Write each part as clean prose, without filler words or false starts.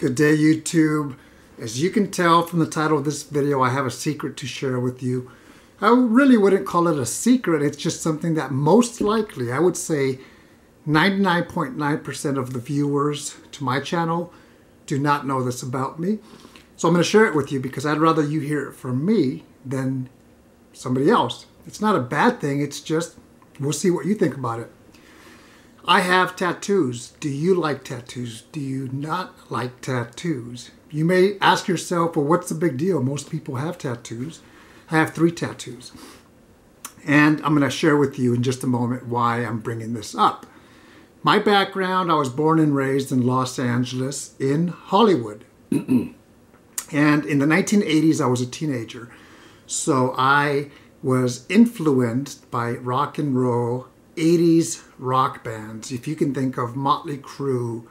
Good day, YouTube. As you can tell from the title of this video, I have a secret to share with you. I really wouldn't call it a secret. It's just something that most likely, I would say 99.9% of the viewers to my channel do not know this about me. So I'm going to share it with you because I'd rather you hear it from me than somebody else. It's not a bad thing. It's just, we'll see what you think about it. I have tattoos. Do you like tattoos? Do you not like tattoos? You may ask yourself, well, what's the big deal? Most people have tattoos. I have 3 tattoos. And I'm going to share with you in just a moment why I'm bringing this up. My background, I was born and raised in Los Angeles, in Hollywood. And in the 1980s, I was a teenager. So I was influenced by rock and roll 80s rock bands. If you can think of Motley Crue,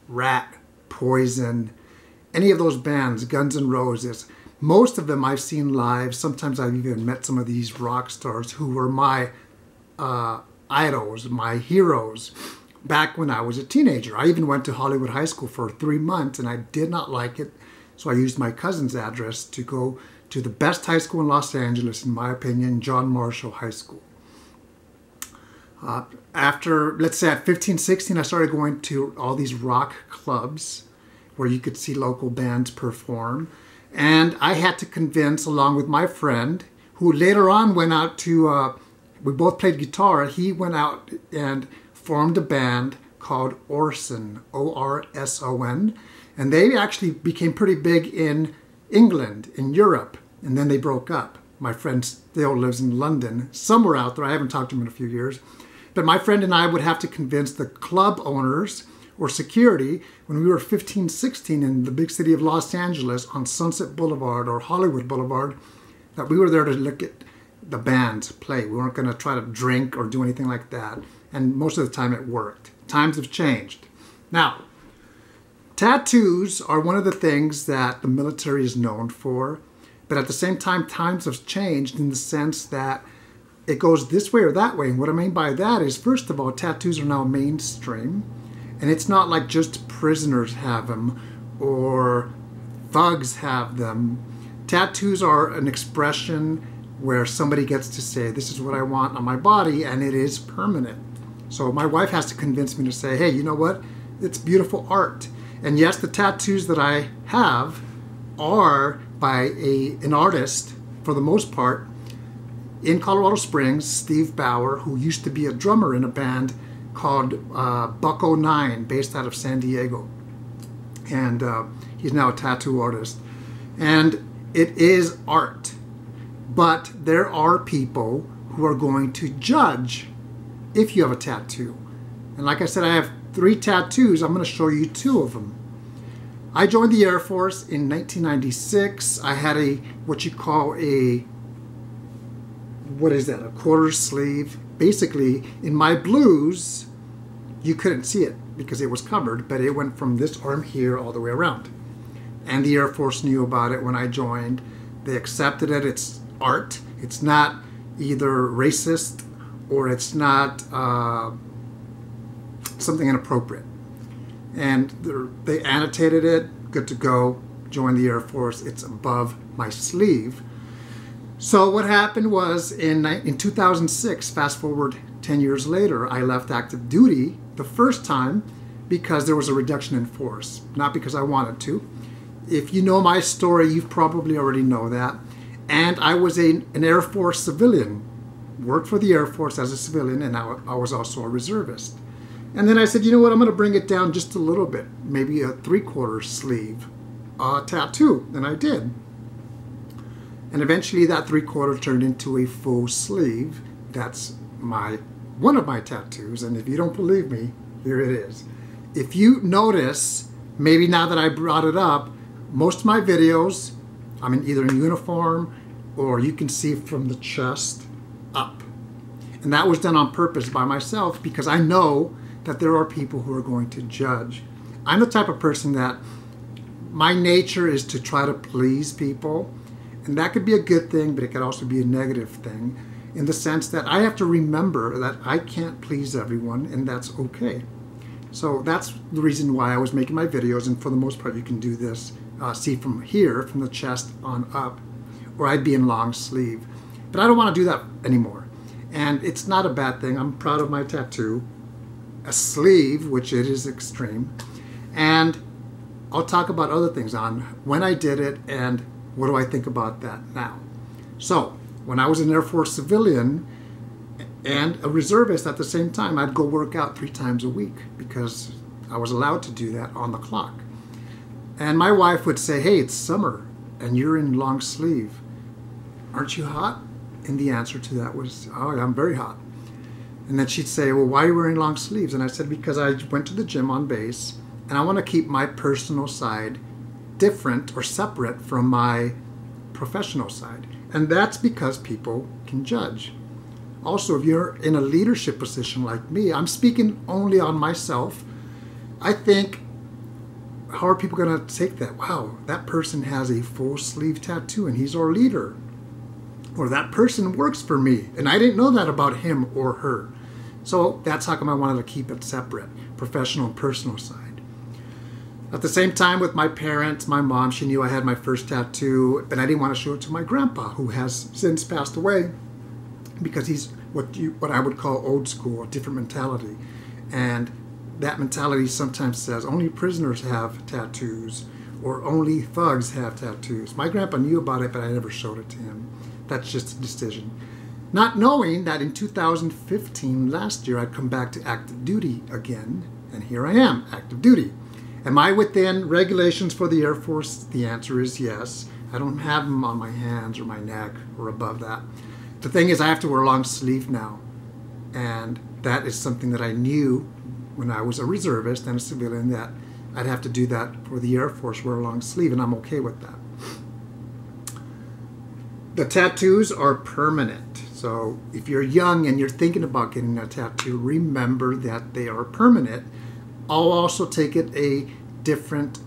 Rat, Poison, any of those bands, Guns N' Roses, most of them I've seen live. Sometimes I've even met some of these rock stars who were my idols, my heroes, back when I was a teenager. I even went to Hollywood High School for 3 months and I did not like it. So I used my cousin's address to go to the best high school in Los Angeles, in my opinion, John Marshall High School. After, let's say at 15, 16, I started going to all these rock clubs where you could see local bands perform. And I had to convince, along with my friend, who later on went out to, we both played guitar, he went out and formed a band called Orson, O-R-S-O-N. And they actually became pretty big in England, in Europe, and then they broke up. My friend still lives in London, somewhere out there. I haven't talked to him in a few years. But my friend and I would have to convince the club owners or security when we were 15, 16 in the big city of Los Angeles on Sunset Boulevard or Hollywood Boulevard that we were there to look at the band play. We weren't going to try to drink or do anything like that. And most of the time it worked. Times have changed. Now, tattoos are one of the things that the military is known for. But at the same time, times have changed in the sense that it goes this way or that way. And what I mean by that is, first of all, tattoos are now mainstream. And it's not like just prisoners have them or thugs have them. Tattoos are an expression where somebody gets to say, this is what I want on my body, and it is permanent. So my wife has to convince me to say, hey, you know what? It's beautiful art. And yes, the tattoos that I have are by an artist, for the most part, in Colorado Springs, Steve Bauer, who used to be a drummer in a band called Buck-O-Nine, based out of San Diego. And he's now a tattoo artist. And it is art. But there are people who are going to judge if you have a tattoo. And like I said, I have 3 tattoos. I'm going to show you 2 of them. I joined the Air Force in 1996. I had what you call a quarter sleeve. Basically, in my blues, you couldn't see it because it was covered, but it went from this arm here all the way around. And the Air Force knew about it when I joined. They accepted it. It's art. It's not either racist or it's not something inappropriate. And they annotated it, good to go, joined the Air Force. It's above my sleeve. So what happened was in 2006, fast forward 10 years later, I left active duty the first time because there was a reduction in force, not because I wanted to. If you know my story, you probably already know that. And I was an Air Force civilian, worked for the Air Force as a civilian, and I was also a reservist. And then I said, you know what, I'm going to bring it down just a little bit, maybe a 3/4 sleeve tattoo, and I did. And eventually that 3/4 turned into a full sleeve. That's one of my tattoos, and if you don't believe me, here it is. If you notice, maybe now that I brought it up, most of my videos, I'm either in uniform or you can see from the chest up. And that was done on purpose by myself because I know that there are people who are going to judge. I'm the type of person that my nature is to try to please people. And that could be a good thing, but it could also be a negative thing in the sense that I have to remember that I can't please everyone, and that's okay. So that's the reason why I was making my videos, and for the most part you can do this, see from here, from the chest on up, or I'd be in long sleeve. But I don't want to do that anymore. And it's not a bad thing. I'm proud of my tattoo. A sleeve, which it is extreme. And I'll talk about other things on when I did it and what do I think about that now. So, when I was an Air Force civilian and a reservist at the same time, I'd go work out 3 times a week because I was allowed to do that on the clock. And my wife would say, hey, it's summer and you're in long sleeve. Aren't you hot? And the answer to that was, oh, I'm very hot. And then she'd say, well, why are you wearing long sleeves? And I said, because I went to the gym on base and I want to keep my personal side different or separate from my professional side. And that's because people can judge. Also, if you're in a leadership position like me, I'm speaking only on myself. I think, how are people going to take that? Wow, that person has a full sleeve tattoo and he's our leader. Or that person works for me and I didn't know that about him or her. So that's how come I wanted to keep it separate, professional and personal side. At the same time with my parents, my mom, she knew I had my first tattoo, and I didn't want to show it to my grandpa, who has since passed away, because he's what I would call old school, a different mentality. And that mentality sometimes says only prisoners have tattoos or only thugs have tattoos. My grandpa knew about it, but I never showed it to him. That's just a decision. Not knowing that in 2015, last year, I'd come back to active duty again, and here I am, active duty. Am I within regulations for the Air Force? The answer is yes. I don't have them on my hands or my neck or above that. The thing is, I have to wear a long sleeve now, and that is something that I knew when I was a reservist and a civilian, that I'd have to do that for the Air Force, wear a long sleeve, and I'm okay with that. The tattoos are permanent. So if you're young and you're thinking about getting a tattoo, remember that they are permanent. I'll also take it a different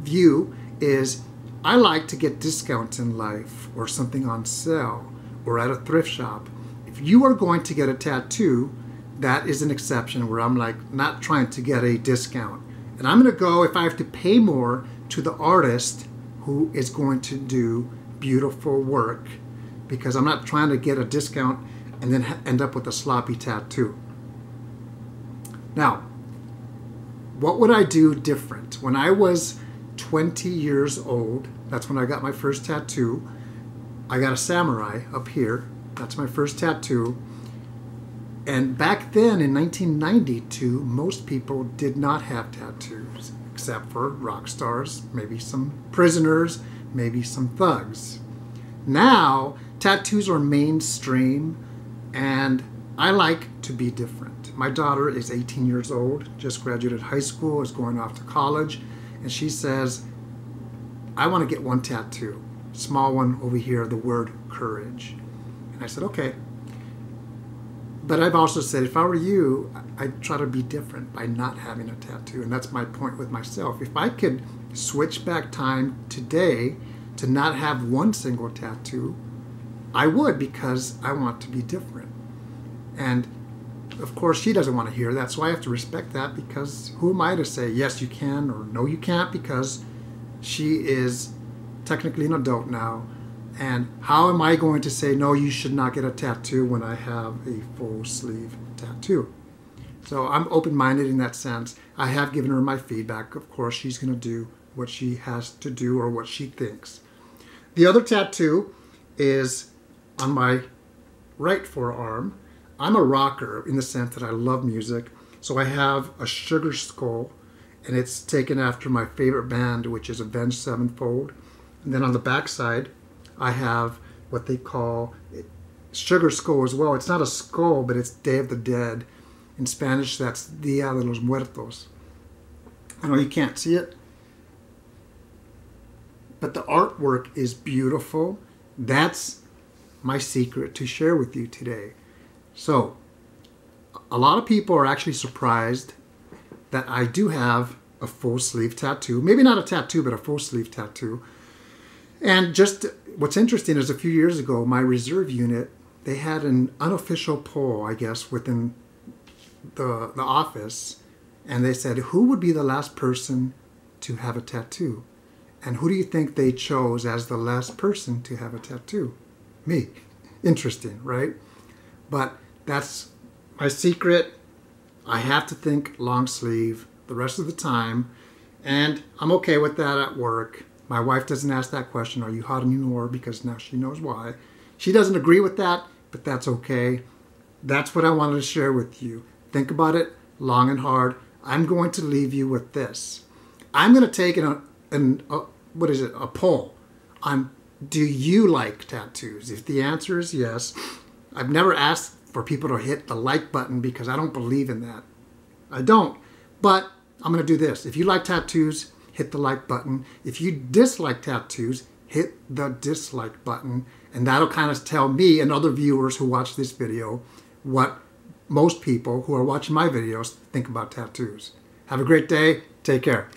view, is I like to get discounts in life or something on sale or at a thrift shop. If you are going to get a tattoo, that is an exception where I'm like not trying to get a discount. And I'm going to go, if I have to pay more, to the artist who is going to do beautiful work, because I'm not trying to get a discount and then end up with a sloppy tattoo. Now, what would I do different? When I was 20 years old, that's when I got my first tattoo. I got a samurai up here. That's my first tattoo. And back then in 1992, most people did not have tattoos, except for rock stars, maybe some prisoners, maybe some thugs. Now, tattoos are mainstream, and I like to be different. My daughter is 18 years old, just graduated high school, is going off to college, and she says, I want to get one tattoo, small one over here, the word courage. And I said, okay. But I've also said, if I were you, I'd try to be different by not having a tattoo. And that's my point with myself. If I could switch back time today to not have one single tattoo, I would, because I want to be different. And of course, she doesn't want to hear that, so I have to respect that, because who am I to say yes you can or no you can't, because she is technically an adult now. And how am I going to say no, you should not get a tattoo when I have a full sleeve tattoo? So I'm open-minded in that sense. I have given her my feedback. Of course, she's going to do what she has to do or what she thinks. The other tattoo is on my right forearm. I'm a rocker in the sense that I love music. So I have a sugar skull, and it's taken after my favorite band, which is Avenged Sevenfold. And then on the back side, I have what they call sugar skull as well. It's not a skull, but it's Day of the Dead. In Spanish, that's Dia de los Muertos. I know you can't see it, but the artwork is beautiful. That's my secret to share with you today. So, a lot of people are actually surprised that I do have a full sleeve tattoo. Maybe not a tattoo, but a full sleeve tattoo. And just what's interesting is a few years ago, my reserve unit, they had an unofficial poll, I guess, within the office, And they said, who would be the last person to have a tattoo? And who do you think they chose as the last person to have a tattoo? Me. Interesting, right? But that's my secret. I have to think long sleeve the rest of the time. And I'm okay with that at work. My wife doesn't ask that question, are you hot anymore? Because now she knows why. She doesn't agree with that, but that's okay. That's what I wanted to share with you. Think about it long and hard. I'm going to leave you with this. I'm going to take a poll on, do you like tattoos? If the answer is yes, I've never asked for people to hit the like button because I don't believe in that. I don't. But I'm going to do this. If you like tattoos, hit the like button. If you dislike tattoos, hit the dislike button. And that'll kind of tell me and other viewers who watch this video what most people who are watching my videos think about tattoos. Have a great day. Take care.